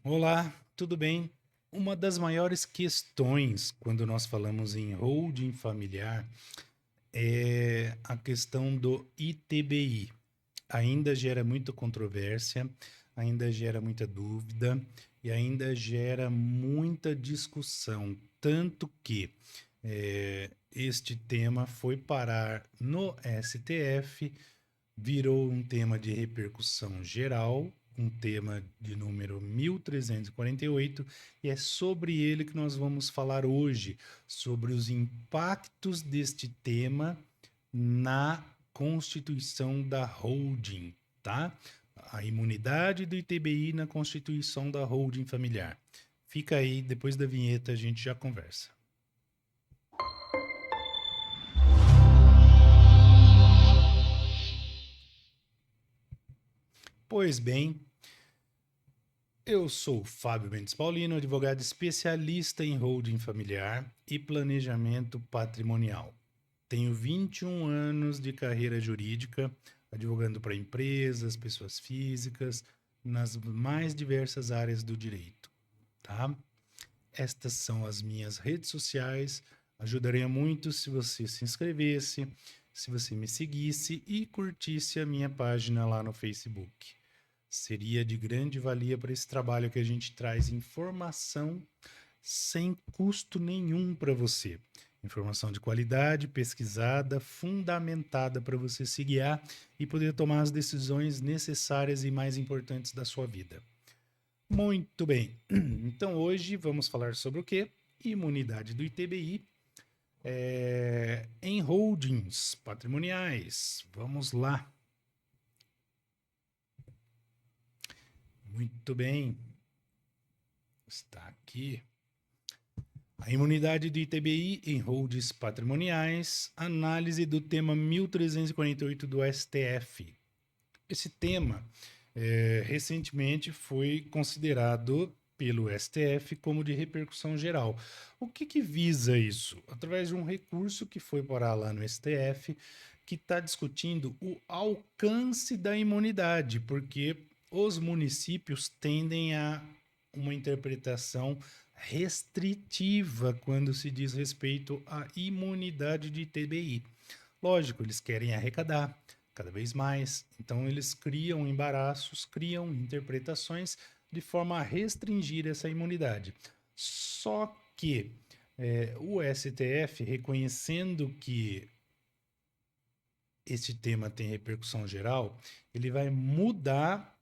Olá, tudo bem? Uma das maiores questões quando nós falamos em holding familiar é a questão do ITBI. Ainda gera muita controvérsia, ainda gera muita dúvida e ainda gera muita discussão. Tanto que este tema foi parar no STF, virou um tema de repercussão geral, um tema de número 1348, e é sobre ele que nós vamos falar hoje, sobre os impactos deste tema na constituição da holding, tá? A imunidade do ITBI na constituição da holding familiar. Fica aí, depois da vinheta a gente já conversa. Pois bem, eu sou Fábio Mendes Paulino, advogado especialista em holding familiar e planejamento patrimonial. Tenho 21 anos de carreira jurídica, advogando para empresas, pessoas físicas, nas mais diversas áreas do direito, tá? Estas são as minhas redes sociais. Ajudaria muito se você se inscrevesse, se você me seguisse e curtisse a minha página lá no Facebook. Seria de grande valia para esse trabalho que a gente traz informação sem custo nenhum para você. Informação de qualidade, pesquisada, fundamentada para você se guiar e poder tomar as decisões necessárias e mais importantes da sua vida. Muito bem. Então hoje vamos falar sobre o quê? Imunidade do ITBI em holdings patrimoniais. Vamos lá. Muito bem. Está aqui. A imunidade do ITBI em holdings patrimoniais, análise do tema 1348 do STF. Esse tema recentemente foi considerado pelo STF como de repercussão geral. O que visa isso? Através de um recurso que foi parar lá no STF, que está discutindo o alcance da imunidade, porque os municípios tendem a uma interpretação restritiva quando se diz respeito à imunidade de TBI. Lógico, eles querem arrecadar cada vez mais, então eles criam embaraços, criam interpretações de forma a restringir essa imunidade. Só que o STF, reconhecendo que esse tema tem repercussão geral, ele vai mudar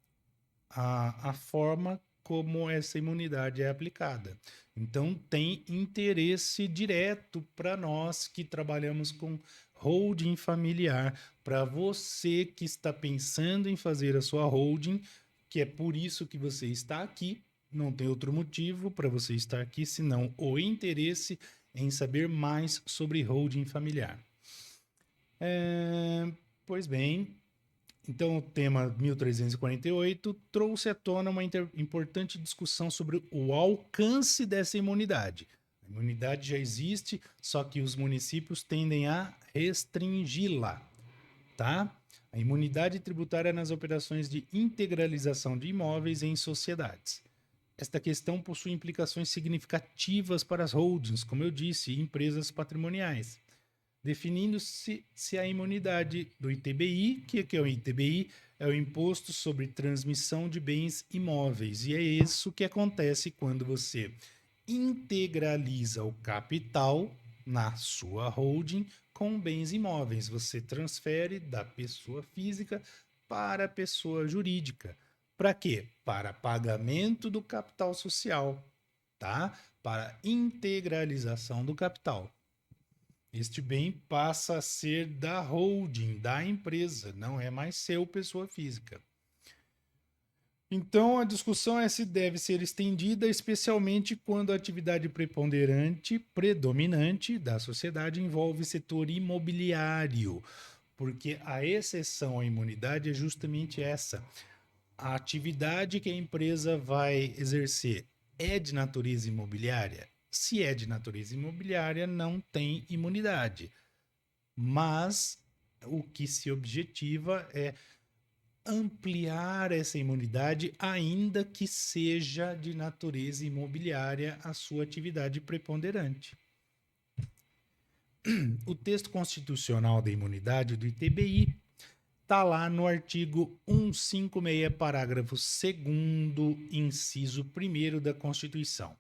a forma como essa imunidade é aplicada. Então, tem interesse direto para nós que trabalhamos com holding familiar, para você que está pensando em fazer a sua holding, que é por isso que você está aqui, não tem outro motivo para você estar aqui senão o interesse em saber mais sobre holding familiar. Pois bem, então, o tema 1348 trouxe à tona uma importante discussão sobre o alcance dessa imunidade. A imunidade já existe, só que os municípios tendem a restringi-la, tá? A imunidade tributária nas operações de integralização de imóveis em sociedades. Esta questão possui implicações significativas para as holdings, como eu disse, e empresas patrimoniais, definindo-se a imunidade do ITBI, que é o ITBI, é o Imposto sobre Transmissão de Bens Imóveis. E é isso que acontece quando você integraliza o capital na sua holding com bens imóveis. Você transfere da pessoa física para a pessoa jurídica. Para quê? Para pagamento do capital social, tá? Para integralização do capital. Este bem passa a ser da holding, da empresa, não é mais seu, pessoa física. Então, a discussão é se deve ser estendida, especialmente quando a atividade predominante da sociedade envolve setor imobiliário, porque a exceção à imunidade é justamente essa. A atividade que a empresa vai exercer é de natureza imobiliária? Se é de natureza imobiliária, não tem imunidade. Mas o que se objetiva é ampliar essa imunidade, ainda que seja de natureza imobiliária a sua atividade preponderante. O texto constitucional da imunidade do ITBI está lá no artigo 156, parágrafo 2º, inciso 1º da Constituição.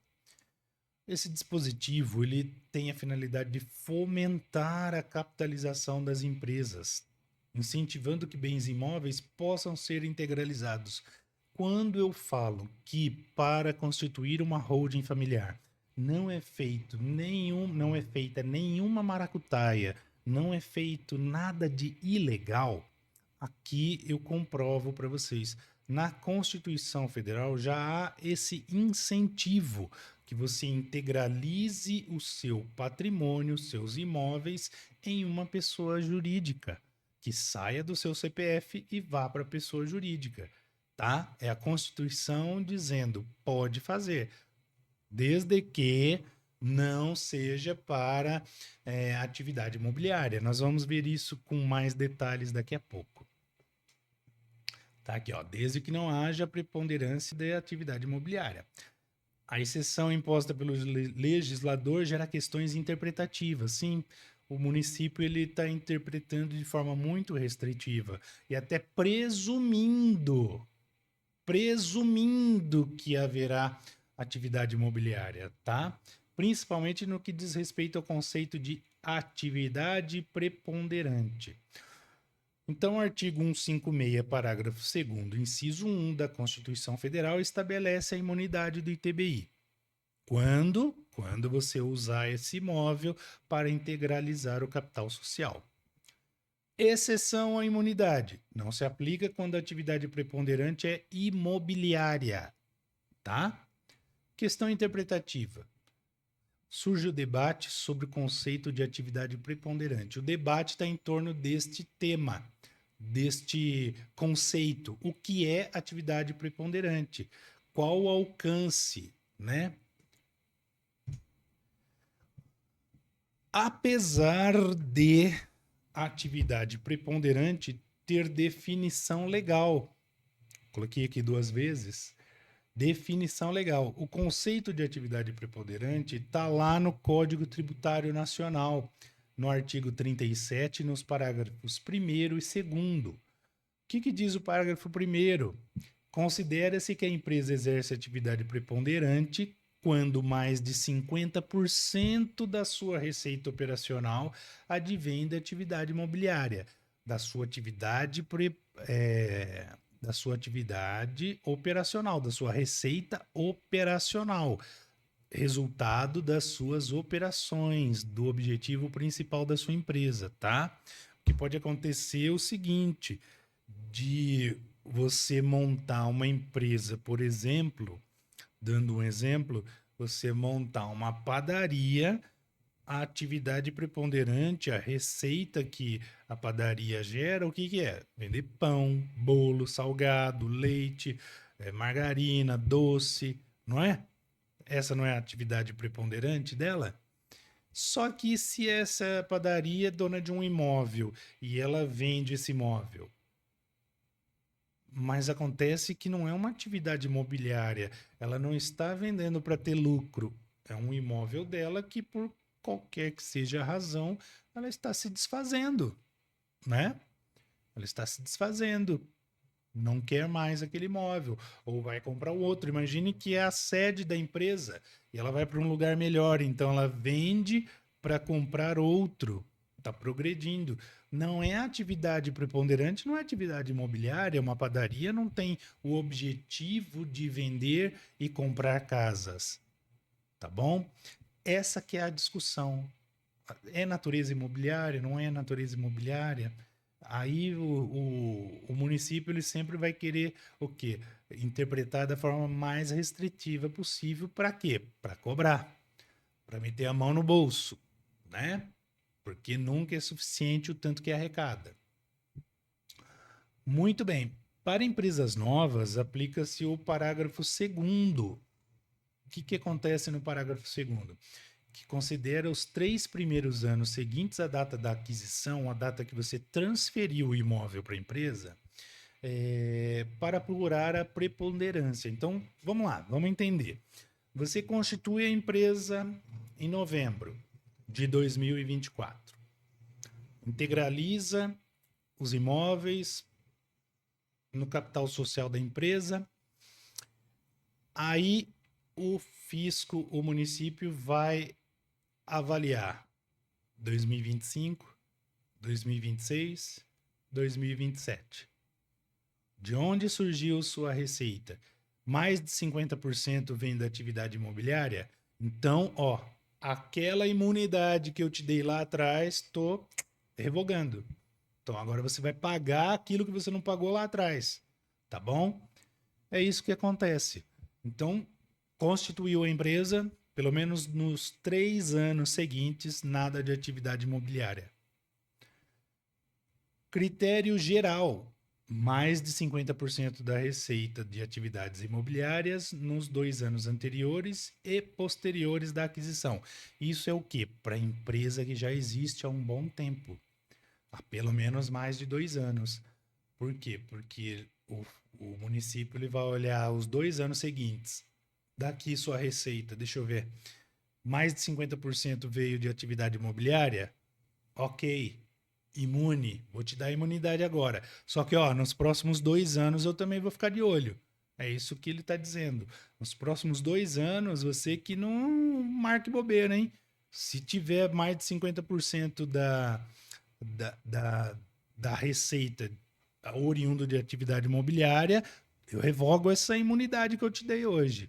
Esse dispositivo ele tem a finalidade de fomentar a capitalização das empresas, incentivando que bens imóveis possam ser integralizados. Quando eu falo que para constituir uma holding familiar não é feita nenhuma maracutaia, não é feito nada de ilegal, aqui eu comprovo para vocês. Na Constituição Federal já há esse incentivo que você integralize o seu patrimônio, seus imóveis, em uma pessoa jurídica, que saia do seu CPF e vá para a pessoa jurídica, tá? É a Constituição dizendo, pode fazer, desde que não seja para atividade imobiliária. Nós vamos ver isso com mais detalhes daqui a pouco. Tá aqui, ó, desde que não haja preponderância da atividade imobiliária. A exceção imposta pelo legislador gera questões interpretativas. Sim, o município ele está interpretando de forma muito restritiva e até presumindo que haverá atividade imobiliária, tá? Principalmente no que diz respeito ao conceito de atividade preponderante. Então, o artigo 156, parágrafo 2º, inciso 1 da Constituição Federal estabelece a imunidade do ITBI. Quando você usar esse imóvel para integralizar o capital social. Exceção à imunidade. Não se aplica quando a atividade preponderante é imobiliária, tá? Questão interpretativa. Surge o debate sobre o conceito de atividade preponderante. O debate está em torno deste tema, deste conceito. O que é atividade preponderante? Qual o alcance, né? Apesar de a atividade preponderante ter definição legal. Coloquei aqui 2 vezes. Definição legal. O conceito de atividade preponderante está lá no Código Tributário Nacional, no artigo 37, nos parágrafos 1º e 2º. O que diz o parágrafo 1º? Considera-se que a empresa exerce atividade preponderante quando mais de 50% da sua receita operacional advém da atividade imobiliária, da sua atividade operacional, da sua receita operacional, resultado das suas operações, do objetivo principal da sua empresa, tá? O que pode acontecer é o seguinte, de você montar uma empresa, por exemplo, dando um exemplo, você montar uma padaria, a atividade preponderante, a receita que a padaria gera, o que é? Vender pão, bolo, salgado, leite, margarina, doce, não é? Essa não é a atividade preponderante dela? Só que se essa padaria é dona de um imóvel e ela vende esse imóvel, mas acontece que não é uma atividade imobiliária, ela não está vendendo para ter lucro, é um imóvel dela que por qualquer que seja a razão, ela está se desfazendo, né? Ela está se desfazendo, não quer mais aquele imóvel, ou vai comprar outro. Imagine que é a sede da empresa e ela vai para um lugar melhor, então ela vende para comprar outro, está progredindo. Não é atividade preponderante, não é atividade imobiliária, uma padaria não tem o objetivo de vender e comprar casas, tá bom? Essa que é a discussão. É natureza imobiliária? Não é natureza imobiliária? Aí o município ele sempre vai querer o quê? Interpretar da forma mais restritiva possível. Para quê? Para cobrar. Para meter a mão no bolso, né? Porque nunca é suficiente o tanto que arrecada. Muito bem. Para empresas novas, aplica-se o parágrafo 2º. O que acontece no parágrafo 2º? Que considera os 3 primeiros anos seguintes à data da aquisição, a data que você transferiu o imóvel para a empresa, para apurar a preponderância. Então, vamos lá, vamos entender. Você constitui a empresa em novembro de 2024. Integraliza os imóveis no capital social da empresa. Aí o fisco, o município vai avaliar 2025, 2026, 2027. De onde surgiu sua receita? Mais de 50% vem da atividade imobiliária? Então, ó, aquela imunidade que eu te dei lá atrás, tô revogando. Então agora você vai pagar aquilo que você não pagou lá atrás, tá bom? É isso que acontece. Então, constituiu a empresa, pelo menos nos 3 anos seguintes, nada de atividade imobiliária. Critério geral: mais de 50% da receita de atividades imobiliárias nos 2 anos anteriores e posteriores da aquisição. Isso é o quê? Para a empresa que já existe há um bom tempo, há pelo menos mais de 2 anos. Por quê? Porque o município ele vai olhar os 2 anos seguintes. Daqui sua receita, deixa eu ver. Mais de 50% veio de atividade imobiliária? Ok. Imune, vou te dar imunidade agora. Só que, ó, nos próximos 2 anos eu também vou ficar de olho. É isso que ele está dizendo. Nos próximos 2 anos, você que não marque bobeira, hein? Se tiver mais de 50% da, da, da receita oriundo de atividade imobiliária, eu revogo essa imunidade que eu te dei hoje.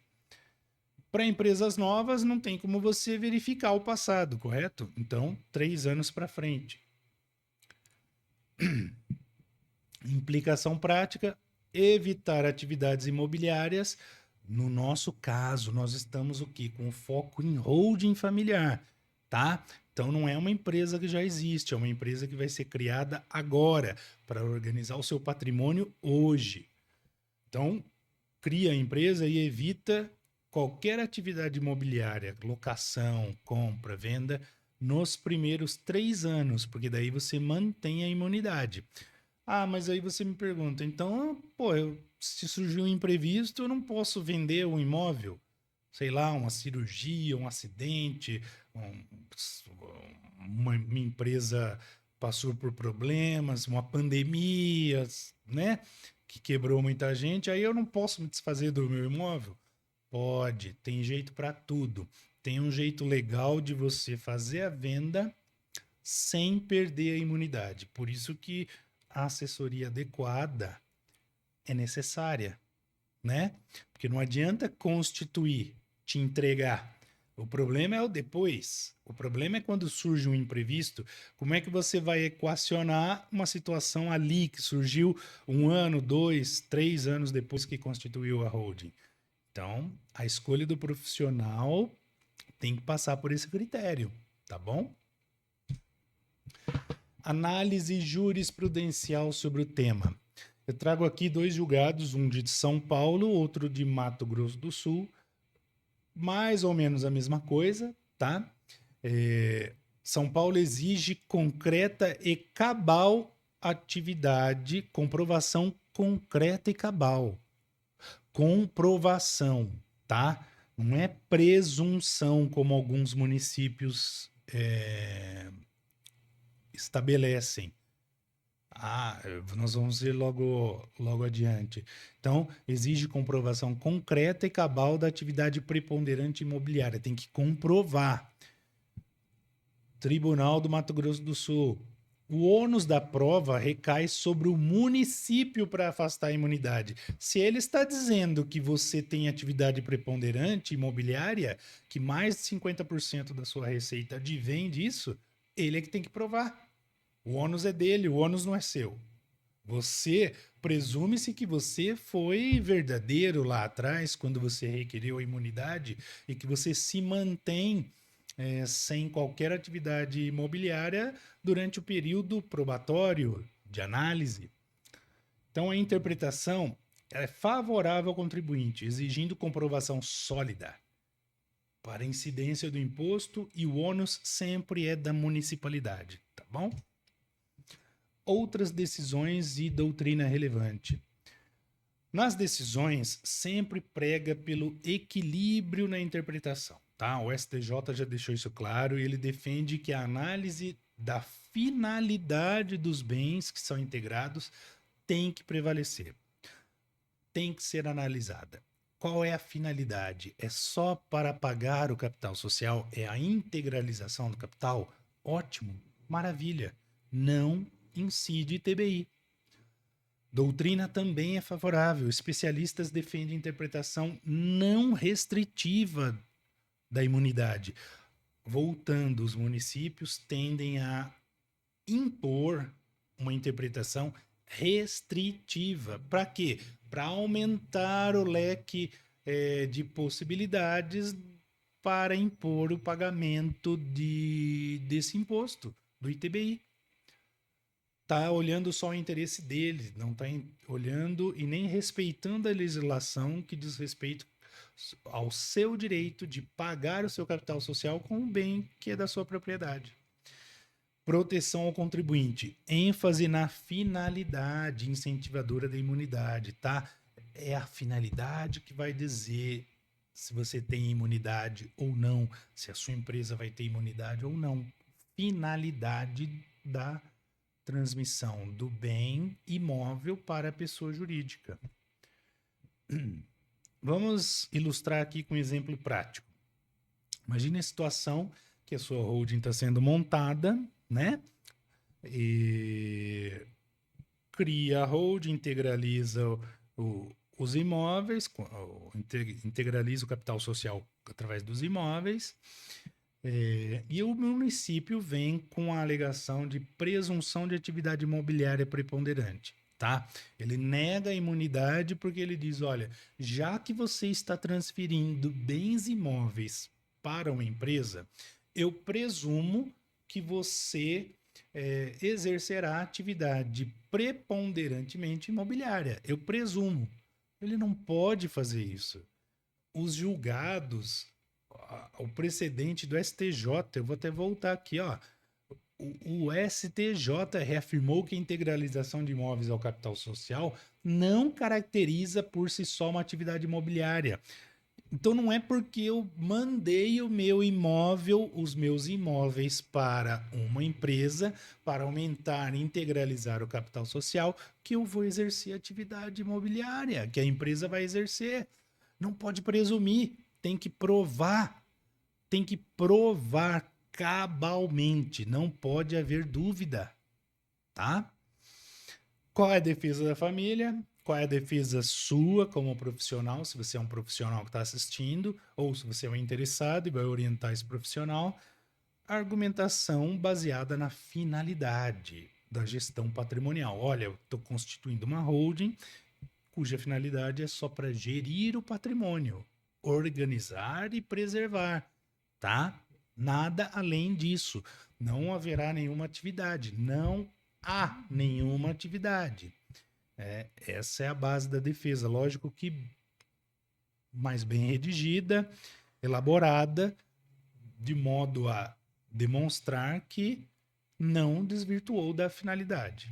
Para empresas novas, não tem como você verificar o passado, correto? Então, 3 anos para frente. Implicação prática: evitar atividades imobiliárias. No nosso caso, nós estamos o quê? Com foco em holding familiar, tá? Então não é uma empresa que já existe, é uma empresa que vai ser criada agora para organizar o seu patrimônio hoje. Então, cria a empresa e evita qualquer atividade imobiliária, locação, compra, venda, nos primeiros 3 anos, porque daí você mantém a imunidade. Ah, mas aí você me pergunta, então, pô, se surgiu um imprevisto, eu não posso vender um imóvel? Sei lá, uma cirurgia, um acidente, uma empresa passou por problemas, uma pandemia, né? Que quebrou muita gente, aí eu não posso me desfazer do meu imóvel? Pode, tem jeito para tudo. Tem um jeito legal de você fazer a venda sem perder a imunidade. Por isso que a assessoria adequada é necessária, né? Porque não adianta constituir, te entregar. O problema é o depois. O problema é quando surge um imprevisto. Como é que você vai equacionar uma situação ali que surgiu 1 ano, 2, 3 anos depois que constituiu a holding? Então, a escolha do profissional tem que passar por esse critério, tá bom? Análise jurisprudencial sobre o tema. Eu trago aqui 2 julgados, um de São Paulo, outro de Mato Grosso do Sul. Mais ou menos a mesma coisa, tá? São Paulo exige concreta e cabal atividade, comprovação concreta e cabal. Comprovação, tá? Não é presunção, como alguns municípios estabelecem. Ah, nós vamos ver logo adiante. Então, exige comprovação concreta e cabal da atividade preponderante imobiliária. Tem que comprovar. Tribunal do Mato Grosso do Sul. O ônus da prova recai sobre o município para afastar a imunidade. Se ele está dizendo que você tem atividade preponderante imobiliária, que mais de 50% da sua receita advém disso, ele é que tem que provar. O ônus é dele, o ônus não é seu. Você presume-se que você foi verdadeiro lá atrás, quando você requeriu a imunidade, e que você se mantém sem qualquer atividade imobiliária durante o período probatório de análise. Então, a interpretação é favorável ao contribuinte, exigindo comprovação sólida para a incidência do imposto, e o ônus sempre é da municipalidade, tá bom? Outras decisões e doutrina relevante. Nas decisões, sempre prega pelo equilíbrio na interpretação, tá? O STJ já deixou isso claro e ele defende que a análise da finalidade dos bens que são integrados tem que prevalecer, tem que ser analisada. Qual é a finalidade? É só para pagar o capital social? É a integralização do capital? Ótimo, maravilha. Não incide ITBI. Doutrina também é favorável. Especialistas defendem interpretação não restritiva da imunidade. Voltando, os municípios tendem a impor uma interpretação restritiva. Para quê? Para aumentar o leque de possibilidades para impor o pagamento desse imposto, do ITBI. Está olhando só o interesse dele, não está olhando e nem respeitando a legislação que diz respeito ao seu direito de pagar o seu capital social com o bem que é da sua propriedade. Proteção ao contribuinte, ênfase na finalidade incentivadora da imunidade, tá? É a finalidade que vai dizer se você tem imunidade ou não, se a sua empresa vai ter imunidade ou não. Finalidade da transmissão do bem imóvel para a pessoa jurídica. Vamos ilustrar aqui com um exemplo prático. Imagine a situação que a sua holding está sendo montada, né? E cria a holding, integraliza os imóveis, integraliza o capital social através dos imóveis. E o município vem com a alegação de presunção de atividade imobiliária preponderante, tá? Ele nega a imunidade porque ele diz, olha, já que você está transferindo bens imóveis para uma empresa, eu presumo que você exercerá atividade preponderantemente imobiliária. Eu presumo. Ele não pode fazer isso. Os julgados, o precedente do STJ, eu vou até voltar aqui, ó. O STJ reafirmou que a integralização de imóveis ao capital social não caracteriza por si só uma atividade imobiliária. Então não é porque eu mandei o meu imóvel, os meus imóveis para uma empresa para aumentar e integralizar o capital social que eu vou exercer atividade imobiliária, que a empresa vai exercer. Não pode presumir, tem que provar cabalmente, não pode haver dúvida, tá? Qual é a defesa da família? Qual é a defesa sua como profissional, se você é um profissional que está assistindo, ou se você é um interessado e vai orientar esse profissional? Argumentação baseada na finalidade da gestão patrimonial. Olha, eu estou constituindo uma holding cuja finalidade é só para gerir o patrimônio, organizar e preservar, tá? Nada além disso. Não haverá nenhuma atividade. Não há nenhuma atividade. Essa é a base da defesa. Lógico que mais bem redigida, elaborada, de modo a demonstrar que não desvirtuou da finalidade.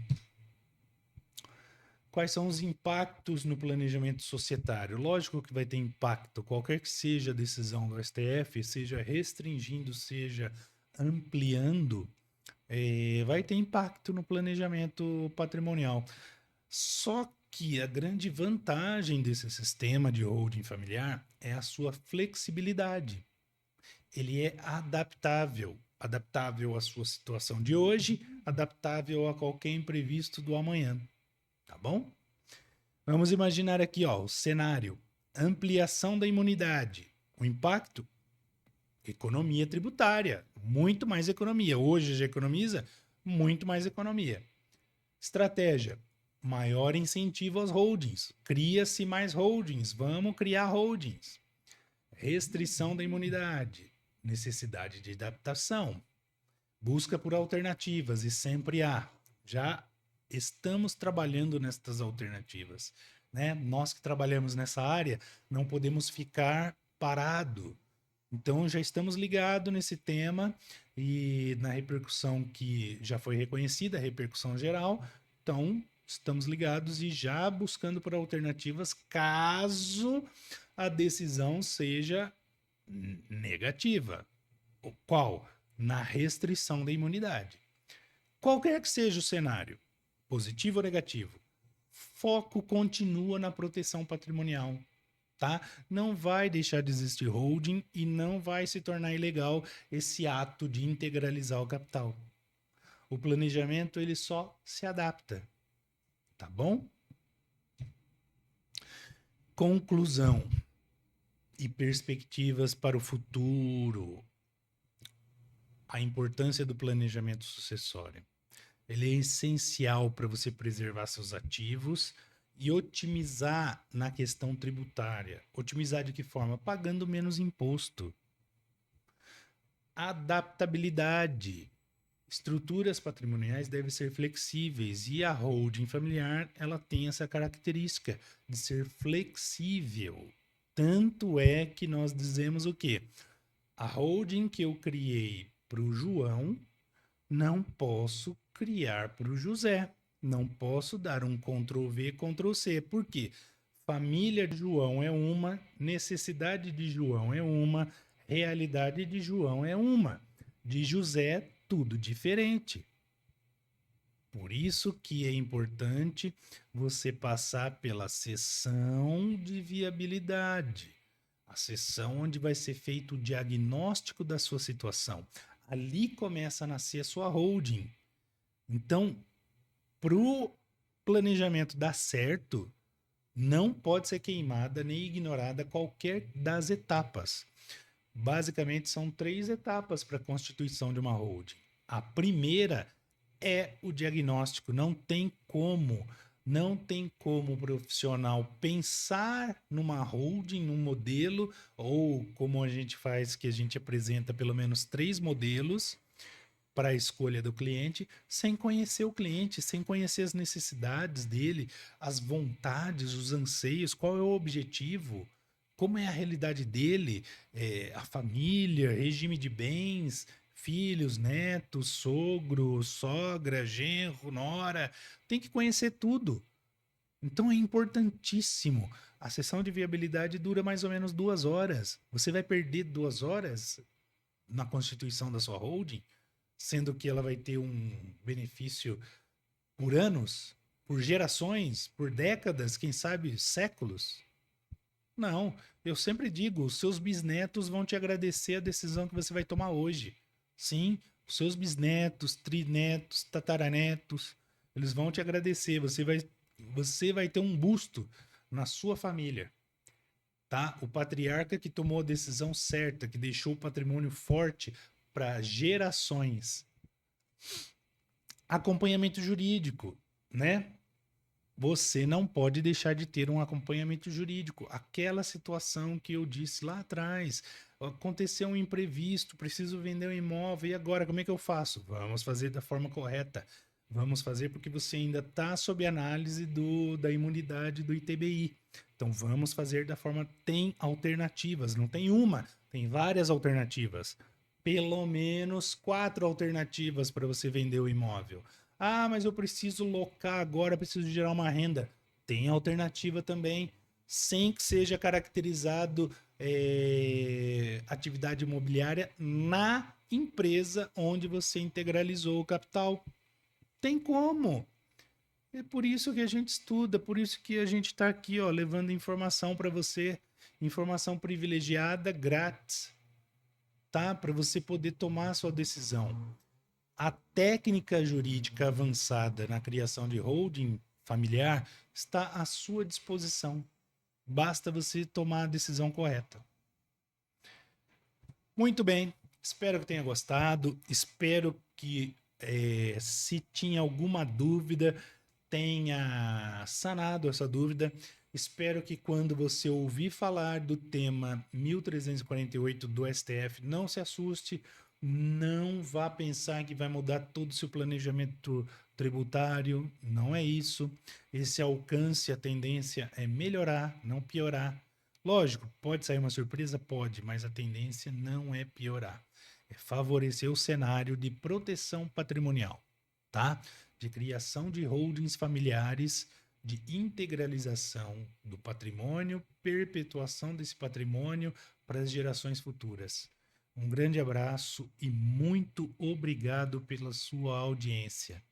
Quais são os impactos no planejamento societário? Lógico que vai ter impacto, qualquer que seja a decisão do STF, seja restringindo, seja ampliando, vai ter impacto no planejamento patrimonial. Só que a grande vantagem desse sistema de holding familiar é a sua flexibilidade. Ele é adaptável, adaptável à sua situação de hoje, adaptável a qualquer imprevisto do amanhã. Tá bom? Vamos imaginar aqui, ó, o cenário. Ampliação da imunidade. O impacto? Economia tributária. Muito mais economia. Hoje já economiza? Muito mais economia. Estratégia. Maior incentivo às holdings. Cria-se mais holdings. Vamos criar holdings. Restrição da imunidade. Necessidade de adaptação. Busca por alternativas e sempre há. Já estamos trabalhando nestas alternativas, né? Nós que trabalhamos nessa área não podemos ficar parado. Então já estamos ligados nesse tema e na repercussão que já foi reconhecida, a repercussão geral. Então estamos ligados e já buscando por alternativas caso a decisão seja negativa. Qual? Na restrição da imunidade. Qualquer que seja o cenário, positivo ou negativo, foco continua na proteção patrimonial, tá? Não vai deixar de existir holding e não vai se tornar ilegal esse ato de integralizar o capital. O planejamento ele só se adapta, tá bom? Conclusão e perspectivas para o futuro. A importância do planejamento sucessório. Ele é essencial para você preservar seus ativos e otimizar na questão tributária. Otimizar de que forma? Pagando menos imposto. Adaptabilidade. Estruturas patrimoniais devem ser flexíveis e a holding familiar ela tem essa característica de ser flexível. Tanto é que nós dizemos o quê? A holding que eu criei para o João, não posso criar para o José. Não posso dar um Ctrl+V, Ctrl+C. Por quê? Família de João é uma, necessidade de João é uma, realidade de João é uma. De José, tudo diferente. Por isso que é importante você passar pela sessão de viabilidade. A sessão onde vai ser feito o diagnóstico da sua situação. Ali começa a nascer a sua holding. Então, para o planejamento dar certo, não pode ser queimada nem ignorada qualquer das etapas. Basicamente, são 3 etapas para a constituição de uma holding. A primeira é o diagnóstico. Não tem como o profissional pensar numa holding, num modelo, ou como a gente faz, que a gente apresenta pelo menos 3 modelos para a escolha do cliente, sem conhecer o cliente, sem conhecer as necessidades dele, as vontades, os anseios, qual é o objetivo, como é a realidade dele, a família, regime de bens, filhos, netos, sogro, sogra, genro, nora, tem que conhecer tudo. Então é importantíssimo. A sessão de viabilidade dura mais ou menos 2 horas. Você vai perder 2 horas na constituição da sua holding, sendo que ela vai ter um benefício por anos, por gerações, por décadas, quem sabe séculos? Não, eu sempre digo, os seus bisnetos vão te agradecer a decisão que você vai tomar hoje. Sim, os seus bisnetos, trinetos, tataranetos, eles vão te agradecer. Você vai ter um busto na sua família, tá? O patriarca que tomou a decisão certa, que deixou o patrimônio forte para gerações. Acompanhamento jurídico, né? Você não pode deixar de ter um acompanhamento jurídico. Aquela situação que eu disse lá atrás, aconteceu um imprevisto, preciso vender um imóvel, e agora como é que eu faço? Vamos fazer da forma correta. Vamos fazer porque você ainda está sob análise da imunidade do ITBI. Então vamos fazer da forma... Tem alternativas, não tem uma, tem várias alternativas. Pelo menos 4 alternativas para você vender o imóvel. Ah, mas eu preciso locar agora, preciso gerar uma renda. Tem alternativa também, sem que seja caracterizado atividade imobiliária na empresa onde você integralizou o capital. Tem como. É por isso que a gente estuda, por isso que a gente está aqui, ó, levando informação para você, informação privilegiada, grátis, tá? Para você poder tomar a sua decisão. A técnica jurídica avançada na criação de holding familiar está à sua disposição. Basta você tomar a decisão correta. Muito bem, espero que tenha gostado. Espero que, se tinha alguma dúvida, tenha sanado essa dúvida. Espero que quando você ouvir falar do tema 1348 do STF, não se assuste. Não vá pensar que vai mudar todo o seu planejamento tributário. Não é isso. Esse alcance, a tendência é melhorar, não piorar. Lógico, pode sair uma surpresa? Pode, mas a tendência não é piorar. É favorecer o cenário de proteção patrimonial, tá? de criação de holdings familiares, de integralização do patrimônio, perpetuação desse patrimônio para as gerações futuras. Um grande abraço e muito obrigado pela sua audiência.